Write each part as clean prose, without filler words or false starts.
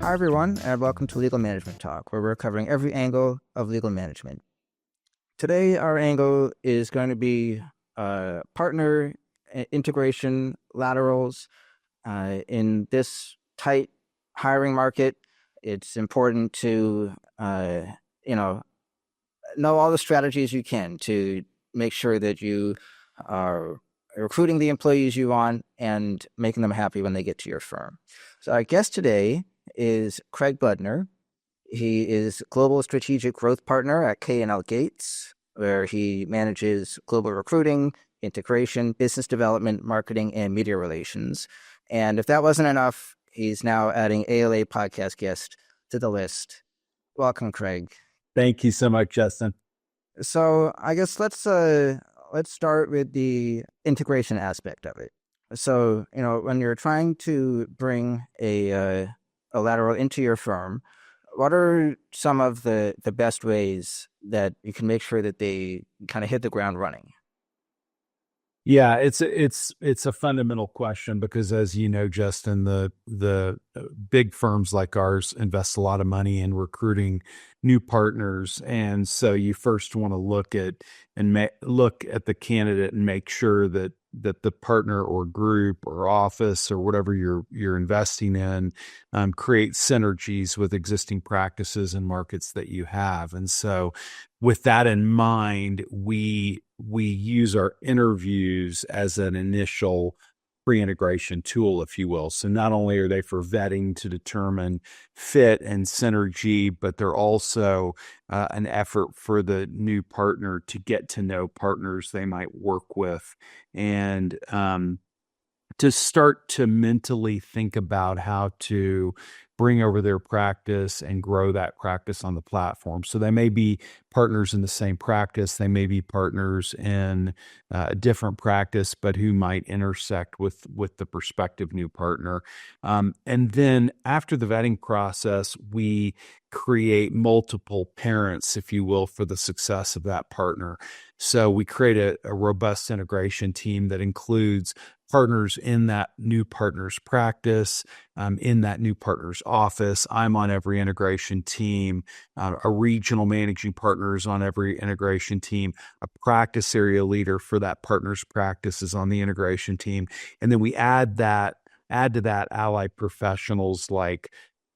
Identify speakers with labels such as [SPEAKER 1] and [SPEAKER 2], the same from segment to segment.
[SPEAKER 1] Hi, everyone, and welcome to Legal Management Talk, where we're covering every angle of legal management. Today, our angle is going to be partner integration laterals. In this tight hiring market, it's important to, know all the strategies you can to make sure that you are recruiting the employees you want and making them happy when they get to your firm. So our guest today is Craig Budner. He is Global Strategic Growth Partner at K&L Gates, where he manages global recruiting, integration, business development, marketing, and media relations. And if that wasn't enough, he's now adding ALA podcast guest to the list. Welcome, Craig.
[SPEAKER 2] Thank you so much, Justin.
[SPEAKER 1] So I guess let's start with the integration aspect of it. So, when you're trying to bring a lateral into your firm, what are some of the best ways that you can make sure that they kind of hit the ground running?
[SPEAKER 2] Yeah, it's a fundamental question because, as you know, Justin, the big firms like ours invest a lot of money in recruiting new partners, and so you first want to look at the candidate and make sure that the partner or group or office or whatever you're investing in create synergies with existing practices and markets that you have. And so with that in mind, we use our interviews as an initial pre-integration tool, if you will. So not only are they for vetting to determine fit and synergy, but they're also an effort for the new partner to get to know partners they might work with and to start to mentally think about how to bring over their practice and grow that practice on the platform. So they may be partners in the same practice. They may be partners in a different practice, but who might intersect with the prospective new partner. And then after the vetting process, we create multiple parents, if you will, for the success of that partner. So we create a robust integration team that includes partners in that new partner's practice, in that new partner's office. I'm on every integration team. A regional managing partner is on every integration team. A practice area leader for that partner's practice is on the integration team. And then we add to that allied professionals like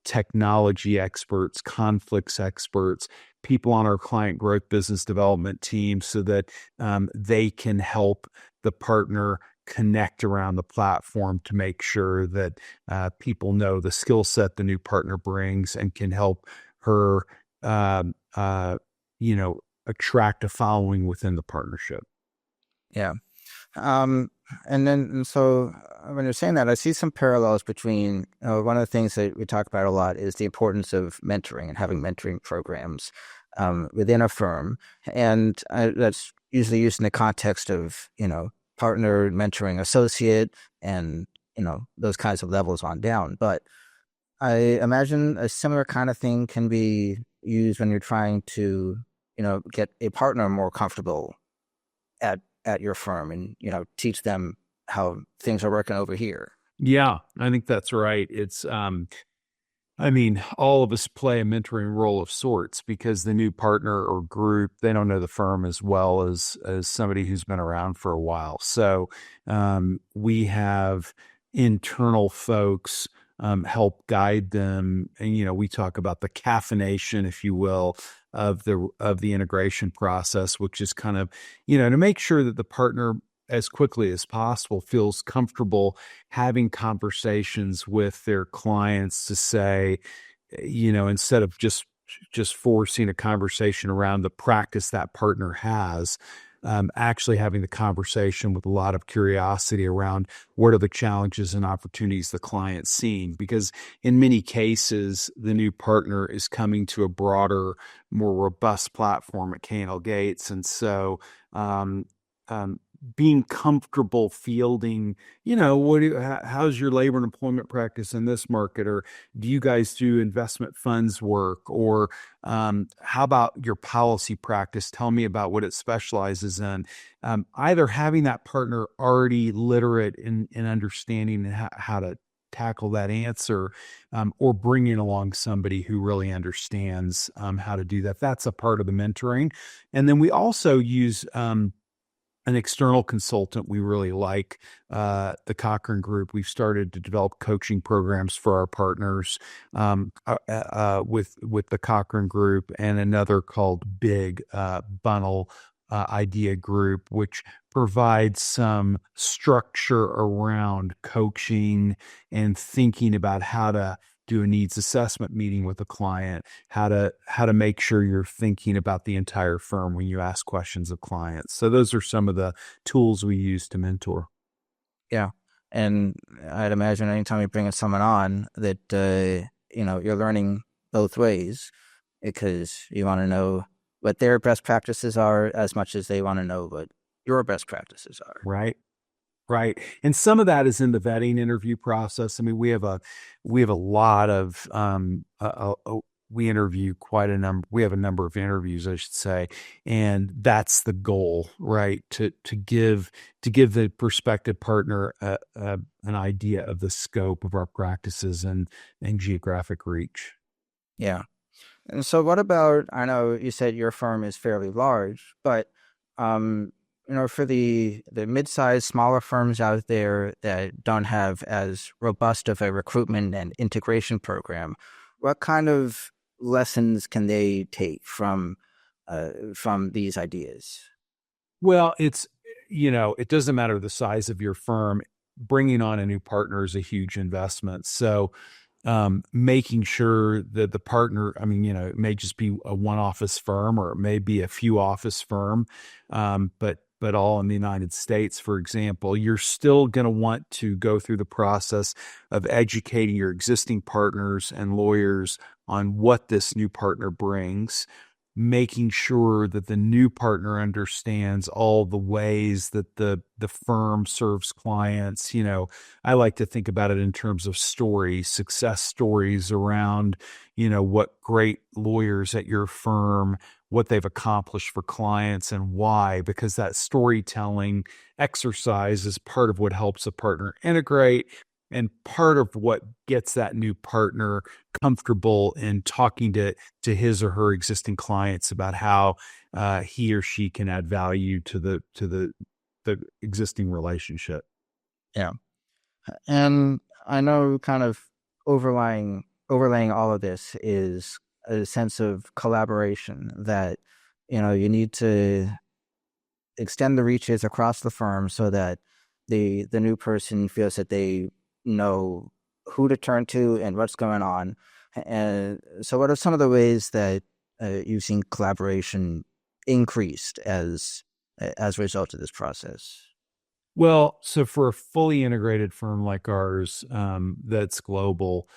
[SPEAKER 2] technology experts, conflicts experts, people on our client growth business development team so that they can help the partner connect around the platform to make sure that people know the skill set the new partner brings and can help her, attract a following within the partnership.
[SPEAKER 1] Yeah. And so when you're saying that, I see some parallels between one of the things that we talk about a lot is the importance of mentoring and having mentoring programs within a firm. And that's usually used in the context of, partner mentoring associate and, those kinds of levels on down. But I imagine a similar kind of thing can be used when you're trying to, get a partner more comfortable at your firm and, teach them how things are working over here.
[SPEAKER 2] Yeah, I think that's right. It's, all of us play a mentoring role of sorts because the new partner or group, they don't know the firm as well as somebody who's been around for a while. So we have internal folks help guide them. And, we talk about the caffeination, if you will, of the integration process, which is kind of, to make sure that the partner as quickly as possible feels comfortable having conversations with their clients to say, instead of just forcing a conversation around the practice that partner has, actually having the conversation with a lot of curiosity around what are the challenges and opportunities the client's seeing. Because in many cases, the new partner is coming to a broader, more robust platform at K&L Gates. And so being comfortable fielding, how's your labor and employment practice in this market? Or do you guys do investment funds work? Or how about your policy practice? Tell me about what it specializes in. Either having that partner already literate in understanding how to tackle that answer, or bringing along somebody who really understands how to do that. That's a part of the mentoring. And then we also use an external consultant we really like, the Cochrane Group. We've started to develop coaching programs for our partners with the Cochrane Group, and another called Big Bunnel Idea Group, which provides some structure around coaching and thinking about how to do a needs assessment meeting with a client, how to make sure you're thinking about the entire firm when you ask questions of clients. So those are some of the tools we use to mentor.
[SPEAKER 1] Yeah. And I'd imagine anytime you bring someone on that, you're learning both ways, because you want to know what their best practices are as much as they want to know what your best practices are.
[SPEAKER 2] Right. Right. And some of that is in the vetting interview process. I mean, we have a lot of, we interview quite a number. We have a number of interviews, I should say. And that's the goal, right? To give the prospective partner an idea of the scope of our practices and geographic reach.
[SPEAKER 1] Yeah. And so what about, I know you said your firm is fairly large, but, for the mid-sized, smaller firms out there that don't have as robust of a recruitment and integration program, what kind of lessons can they take from these ideas?
[SPEAKER 2] Well, it doesn't matter the size of your firm. Bringing on a new partner is a huge investment. So, making sure that the partner, it may just be a one office firm, or it may be a few office firm, but all in the United States, for example, you're still going to want to go through the process of educating your existing partners and lawyers on what this new partner brings, making sure that the new partner understands all the ways that the firm serves clients. I like to think about it in terms of stories, success stories around, what great lawyers at your firm, what they've accomplished for clients and why, because that storytelling exercise is part of what helps a partner integrate, and part of what gets that new partner comfortable in talking to his or her existing clients about how he or she can add value to the existing relationship.
[SPEAKER 1] Yeah. And I know kind of overlaying all of this is a sense of collaboration that, you need to extend the reaches across the firm so that the new person feels that they know who to turn to and what's going on. And so what are some of the ways that you've seen collaboration increased as a result of this process?
[SPEAKER 2] Well, so for a fully integrated firm like ours, that's global,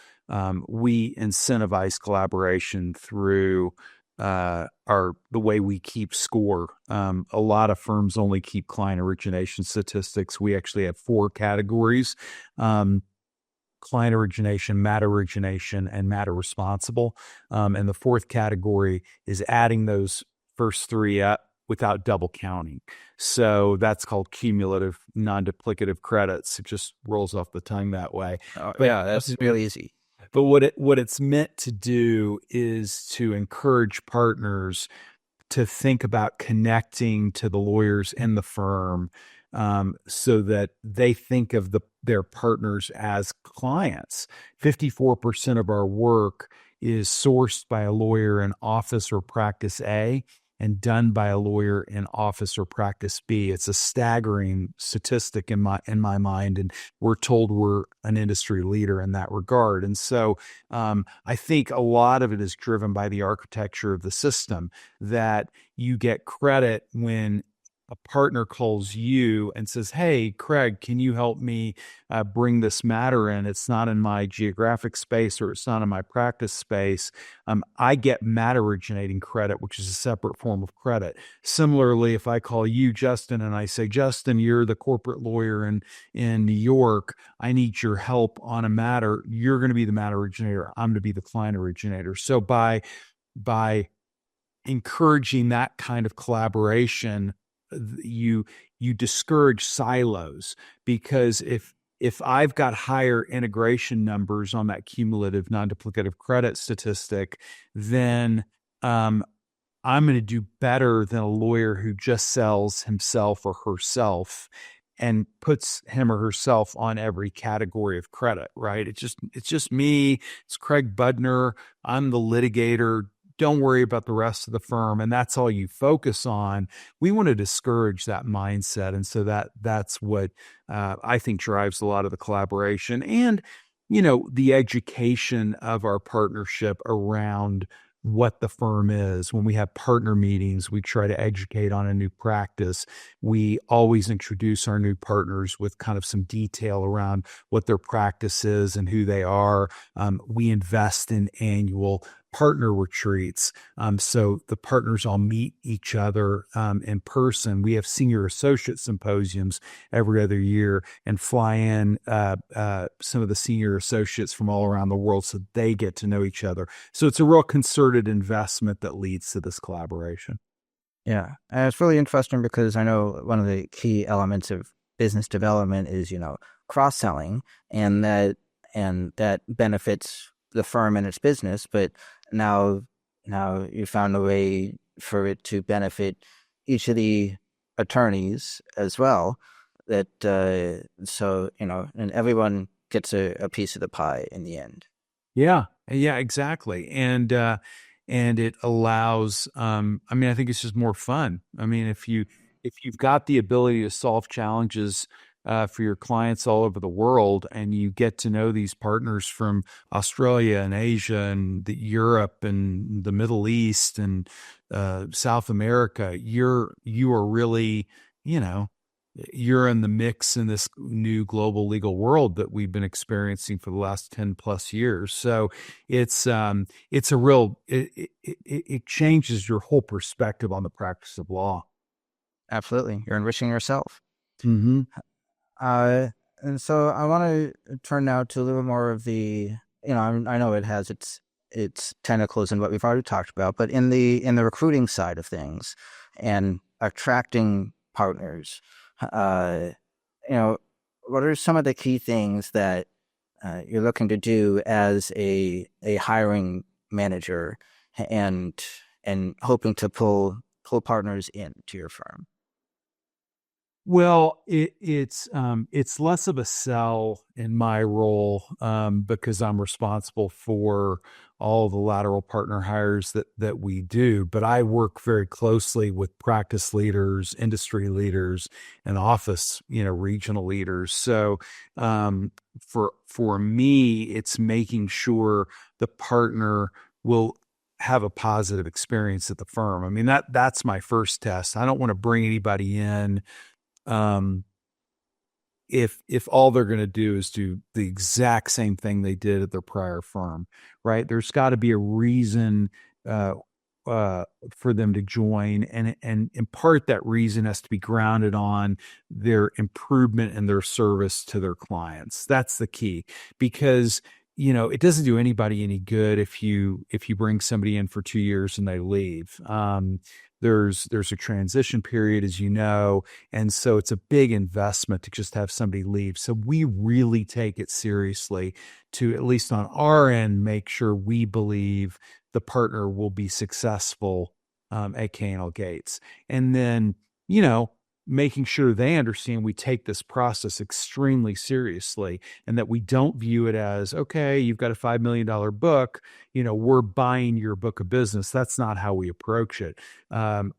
[SPEAKER 2] we incentivize collaboration through the way we keep score. A lot of firms only keep client origination statistics. We actually have 4 categories: client origination, matter origination, and matter responsible. And the 4th category is adding those first 3 up without double counting. So that's called cumulative non-duplicative credits. It just rolls off the tongue that way.
[SPEAKER 1] Oh, yeah, that's really easy.
[SPEAKER 2] But what it's meant to do is to encourage partners to think about connecting to the lawyers in the firm, so that they think of their partners as clients. 54% of our work is sourced by a lawyer in office or practice A and done by a lawyer in office or practice B. It's a staggering statistic in my mind, and we're told we're an industry leader in that regard. And so I think a lot of it is driven by the architecture of the system, that you get credit when a partner calls you and says, "Hey, Craig, can you help me bring this matter in? It's not in my geographic space, or it's not in my practice space." I get matter originating credit, which is a separate form of credit. Similarly, if I call you, Justin, and I say, "Justin, you're the corporate lawyer in New York. I need your help on a matter." You're going to be the matter originator. I'm going to be the client originator. So by encouraging that kind of collaboration, you discourage silos, because if I've got higher integration numbers on that cumulative non-duplicative credit statistic, then I'm going to do better than a lawyer who just sells himself or herself and puts him or herself on every category of credit, right? It's just me. It's Craig Budner. I'm the litigator. Don't worry about the rest of the firm. And that's all you focus on. We want to discourage that mindset. And so that's what I think drives a lot of the collaboration and, the education of our partnership around what the firm is. When we have partner meetings, we try to educate on a new practice. We always introduce our new partners with kind of some detail around what their practice is and who they are. We invest in annual partner retreats. So the partners all meet each other in person. We have senior associate symposiums every other year and fly in some of the senior associates from all around the world so they get to know each other. So it's a real concerted investment that leads to this collaboration.
[SPEAKER 1] Yeah, and it's really interesting because I know one of the key elements of business development is, cross-selling, and that benefits the firm and its business. But now you found a way for it to benefit each of the attorneys as well. That and everyone gets a piece of the pie in the end.
[SPEAKER 2] Yeah, exactly. And it allows, I think it's just more fun. I mean, if you've got the ability to solve challenges for your clients all over the world, and you get to know these partners from Australia and Asia and Europe and the Middle East and South America, you are really, you're in the mix in this new global legal world that we've been experiencing for the last 10 plus years. So it's a real, it changes your whole perspective on the practice of law.
[SPEAKER 1] Absolutely, you're enriching yourself.
[SPEAKER 2] Mm-hmm.
[SPEAKER 1] And so I want to turn now to a little more of the, I know it has its tentacles in what we've already talked about, but in the recruiting side of things and attracting partners, what are some of the key things that you're looking to do as a hiring manager and hoping to pull partners into your firm?
[SPEAKER 2] Well, it's less of a sell in my role because I'm responsible for all the lateral partner hires that we do. But I work very closely with practice leaders, industry leaders, and office, regional leaders. So for me, it's making sure the partner will have a positive experience at the firm. I mean, that's my first test. I don't want to bring anybody in if all they're going to do is do the exact same thing they did at their prior firm, right? There's got to be a reason for them to join, and in part that reason has to be grounded on their improvement in their service to their clients. That's the key, because it doesn't do anybody any good if you bring somebody in for 2 years and they leave. There's a transition period, as you know, and so it's a big investment to just have somebody leave. So we really take it seriously to, at least on our end, make sure we believe the partner will be successful at K&L Gates. And then, making sure they understand we take this process extremely seriously, and that we don't view it as, okay, you've got a $5 million book, we're buying your book of business. That's not how we approach it.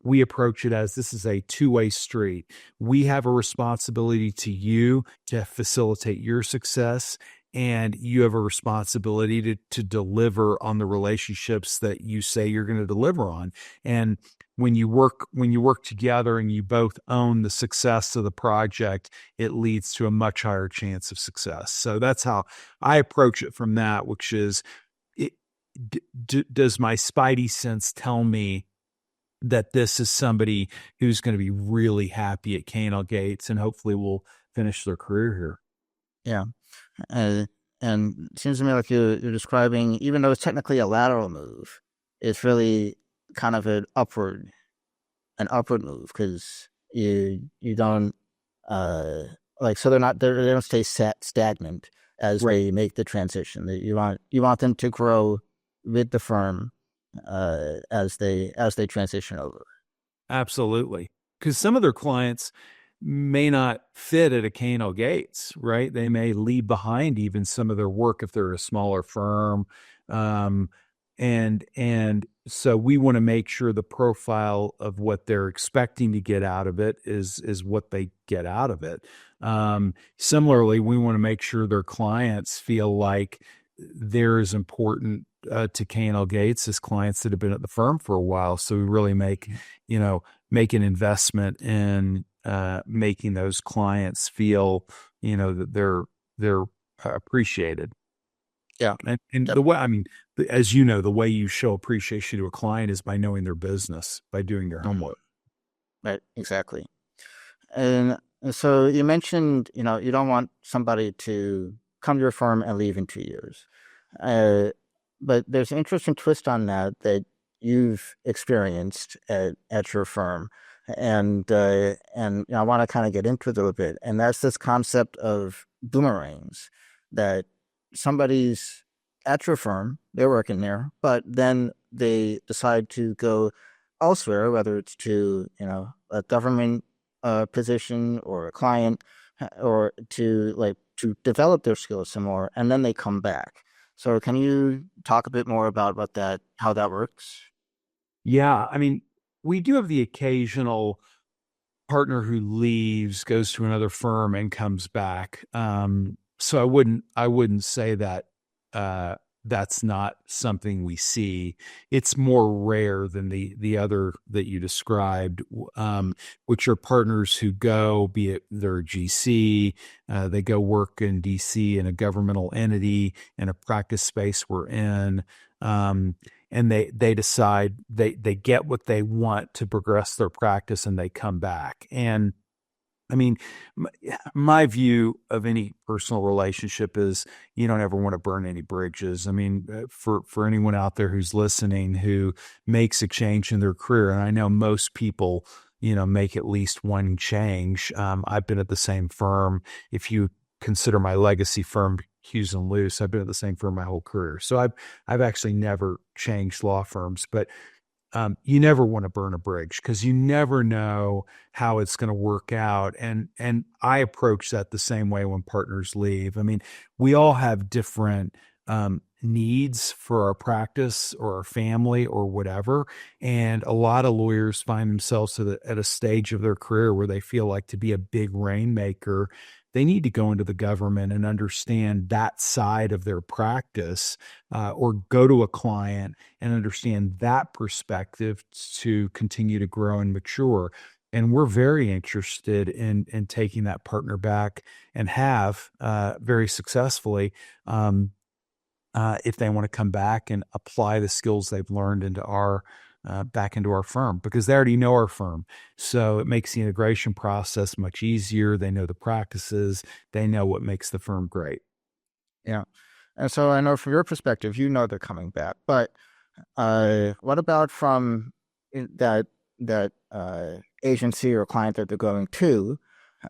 [SPEAKER 2] We approach it as, this is a two-way street. We have a responsibility to you to facilitate your success, and you have a responsibility to deliver on the relationships that you say you're going to deliver on. And when you work together and you both own the success of the project, it leads to a much higher chance of success. So that's how I approach it from that, which is, does my spidey sense tell me that this is somebody who's going to be really happy at K&L Gates and hopefully will finish their career here?
[SPEAKER 1] Yeah. And it seems to me like you're describing, even though it's technically a lateral move, it's really kind of an upward move, because you don't like so they don't stay stagnant as
[SPEAKER 2] Right.
[SPEAKER 1] they make the transition. You want them to grow with the firm as they transition over.
[SPEAKER 2] Absolutely. Because some of their clients may not fit at a K&L Gates, right? They may leave behind even some of their work if they're a smaller firm. Um, and so we want to make sure the profile of what they're expecting to get out of it is what they get out of it. Similarly, we want to make sure their clients feel like they're as important to K&L Gates as clients that have been at the firm for a while. So we really make an investment in making those clients feel, that they're appreciated.
[SPEAKER 1] Yeah.
[SPEAKER 2] And
[SPEAKER 1] Yep.
[SPEAKER 2] the way, I mean, as you know, the way you show appreciation to a client is by knowing their business, by doing their
[SPEAKER 1] Mhm.
[SPEAKER 2] homework.
[SPEAKER 1] Right. Exactly. And so you mentioned, you don't want somebody to come to your firm and leave in 2 years. Uh, but there's an interesting twist on that that you've experienced at your firm. And I want to kind of get into it a little bit. And that's this concept of boomerangs that somebody's at your firm, they're working there, but then they decide to go elsewhere, whether it's to, a government position or a client, or to develop their skills some more, and then they come back. So can you talk a bit more about how that works?
[SPEAKER 2] Yeah. I mean, we do have the occasional partner who leaves, goes to another firm and comes back. So I wouldn't say that uh, that's not something we see. It's more rare than the other that you described, which are partners who go, be it they're a GC, they go work in DC in a governmental entity in a practice space we're in. Um, and they decide they get what they want to progress their practice and they come back. And I mean, my view of any personal relationship is you don't ever want to burn any bridges. I mean, for anyone out there who's listening who makes a change in their career, and I know most people, make at least one change. I've been at the same firm. If you consider my legacy firm, Hughes and Luce, I've been at the same firm my whole career. So I've actually never changed law firms, but you never want to burn a bridge because you never know how it's going to work out. And I approach that the same way when partners leave. I mean, we all have different needs for our practice or our family or whatever. And a lot of lawyers find themselves at a stage of their career where they feel like to be a big rainmaker, they need to go into the government and understand that side of their practice, or go to a client and understand that perspective to continue to grow and mature. And we're very interested in taking that partner back and have very successfully, if they want to come back and apply the skills they've learned into our back into our firm, because they already know our firm. So it makes the integration process much easier. They know the practices. They know what makes the firm great.
[SPEAKER 1] Yeah. And so I know from your perspective, they're coming back, but what about from that agency or client that they're going to,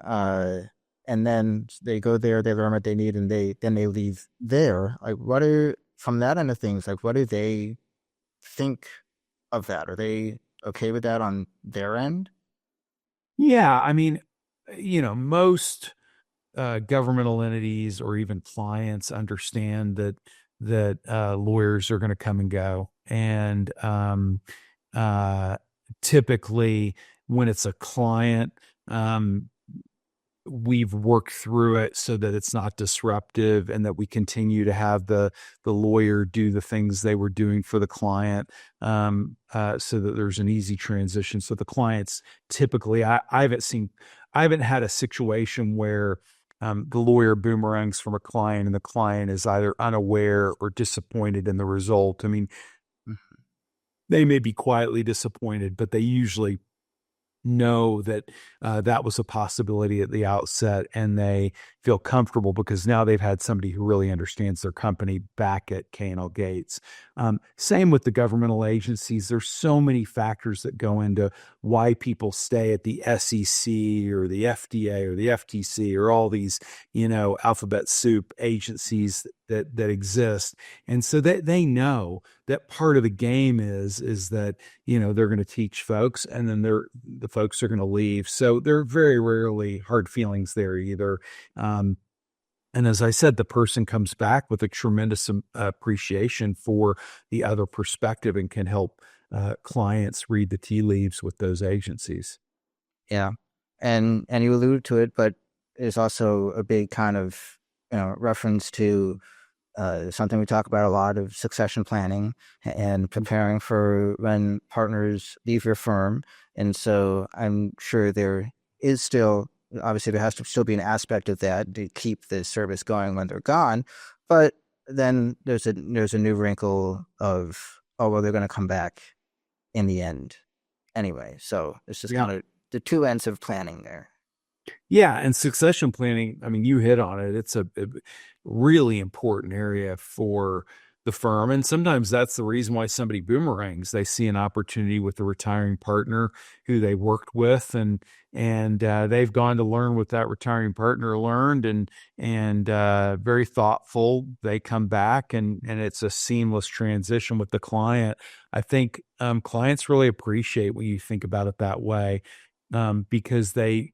[SPEAKER 1] uh, and then they go there, they learn what they need, and they leave there. Like, what are from that end of things? Like, what do they think of that? Are they okay with that on their end?
[SPEAKER 2] Yeah, I mean, most governmental entities or even clients understand that lawyers are going to come and go, and uh, typically when it's a client, we've worked through it so that it's not disruptive and that we continue to have the lawyer do the things they were doing for the client, so that there's an easy transition. So the clients typically, I haven't had a situation where the lawyer boomerangs from a client and the client is either unaware or disappointed in the result. I mean,
[SPEAKER 1] Mhm.
[SPEAKER 2] they may be quietly disappointed, but they usually know that that was a possibility at the outset, and they feel comfortable because now they've had somebody who really understands their company back at K&L Gates. Same with the governmental agencies. There's so many factors that go into why people stay at the SEC or the FDA or the FTC or all these, alphabet soup agencies that exist. And so they know that part of the game is that, they're going to teach folks, and then the folks are going to leave. So there are very rarely hard feelings there either. And as I said, the person comes back with a tremendous appreciation for the other perspective and can help clients read the tea leaves with those agencies.
[SPEAKER 1] Yeah. And you alluded to it, but there's also a big kind of, reference to something we talk about a lot of succession planning and preparing for when partners leave your firm. And so I'm sure there is still, obviously, there has to still be an aspect of that to keep the service going when they're gone. But then there's a new wrinkle of, oh, well, they're going to come back in the end anyway. So it's just kind of the two ends of planning there.
[SPEAKER 2] Yeah, and succession planning, I mean, you hit on it. It's a really important area for the firm. And sometimes that's the reason why somebody boomerangs. They see an opportunity with a retiring partner who they worked with, and they've gone to learn what that retiring partner learned, and very thoughtful. They come back, and it's a seamless transition with the client. I think clients really appreciate when you think about it that way, because they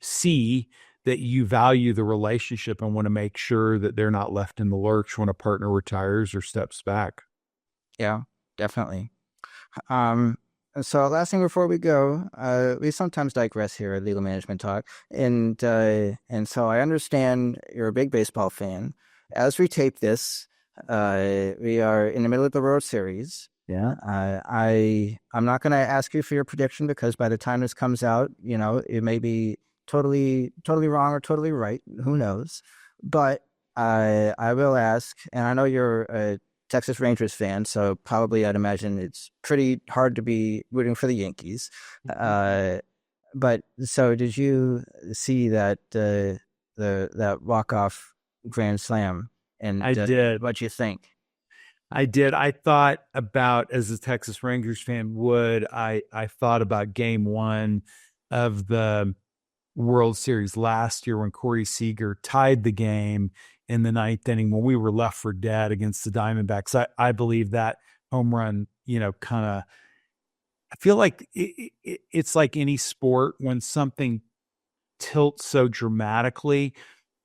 [SPEAKER 2] see that you value the relationship and want to make sure that they're not left in the lurch when a partner retires or steps back.
[SPEAKER 1] Yeah, definitely. Um, so last thing before we go, we sometimes digress here at Legal Management Talk, and so I understand you're a big baseball fan. As we tape this, we are in the middle of the World Series.
[SPEAKER 3] Yeah.
[SPEAKER 1] I'm not going to ask you for your prediction because by the time this comes out, it may be totally wrong or totally right. Who knows? But I will ask, and I know you're a Texas Rangers fan, so probably I'd imagine it's pretty hard to be rooting for the Yankees. But so did you see that that walk-off grand slam? And
[SPEAKER 2] I did.
[SPEAKER 1] What'd you think?
[SPEAKER 2] I did. I thought about, as a Texas Rangers fan would, I thought about game one of the World Series last year when Corey Seager tied the game in the ninth inning when we were left for dead against the Diamondbacks. I believe that home run, kind of, I feel like it's like any sport when something tilts so dramatically,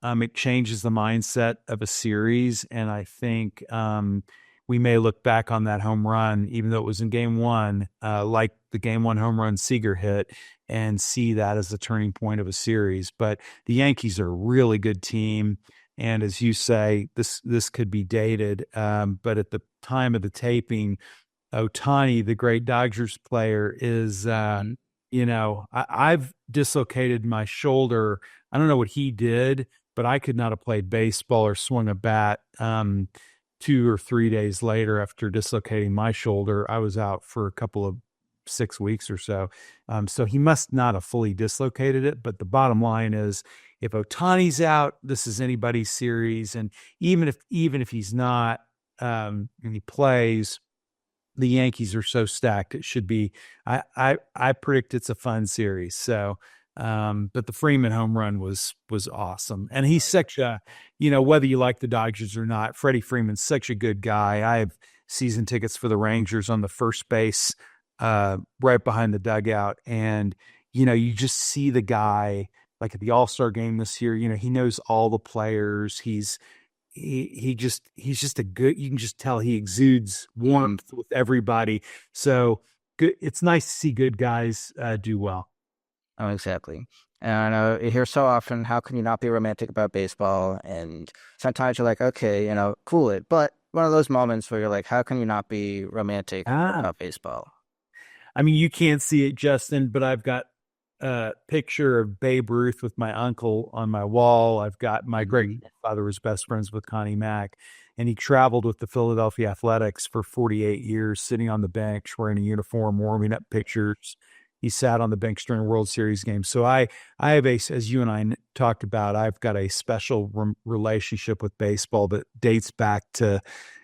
[SPEAKER 2] it changes the mindset of a series. And I think we may look back on that home run, even though it was in game one, like the game one home run Seager hit, and see that as the turning point of a series. But the Yankees are a really good team. And as you say, this could be dated. But at the time of the taping, Ohtani, the great Dodgers player, is, I've dislocated my shoulder. I don't know what he did, but I could not have played baseball or swung a bat 2 or 3 days later after dislocating my shoulder. I was out for a couple of 6 weeks or so. So he must not have fully dislocated it. But the bottom line is, if Ohtani's out, this is anybody's series. And even if he's not, and he plays, the Yankees are so stacked. It should be, I predict it's a fun series. So, but the Freeman home run was awesome. And he's such a, whether you like the Dodgers or not, Freddie Freeman's such a good guy. I have season tickets for the Rangers on the first base, right behind the dugout. And, you just see the guy like at the All-Star game this year, he knows all the players. He's just a good, you can just tell he exudes warmth with everybody. So good. It's nice to see good guys do well.
[SPEAKER 1] Oh, exactly. And I know you hear so often, how can you not be romantic about baseball? And sometimes you're like, okay, cool it. But one of those moments where you're like, how can you not be romantic about baseball?
[SPEAKER 2] I mean, you can't see it, Justin, but I've got a picture of Babe Ruth with my uncle on my wall. I've got my great grandfather was best friends with Connie Mack. and he traveled with the Philadelphia Athletics for 48 years, sitting on the bench, wearing a uniform, warming up pitchers. He sat on the bench during World Series games. So I have as you and I talked about, I've got a special relationship with baseball that dates back to,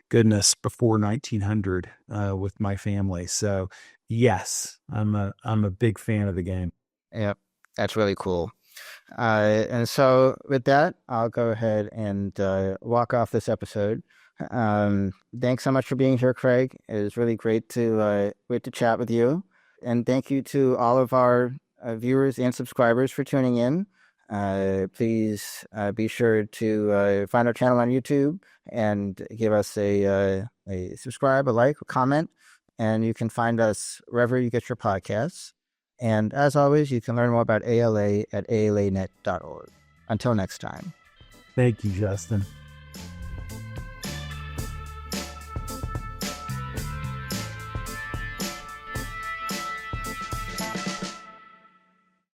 [SPEAKER 2] goodness, before 1900 with my family. So yes, I'm a big fan of the game.
[SPEAKER 1] Yeah, that's really cool. And so with that, I'll go ahead and walk off this episode. Thanks so much for being here, Craig. It was really great to chat with you. And thank you to all of our viewers and subscribers for tuning in. Please be sure to find our channel on YouTube and give us a subscribe, a like, a comment. And you can find us wherever you get your podcasts. And as always, you can learn more about ALA at alanet.org. Until next time.
[SPEAKER 2] Thank you, Justin.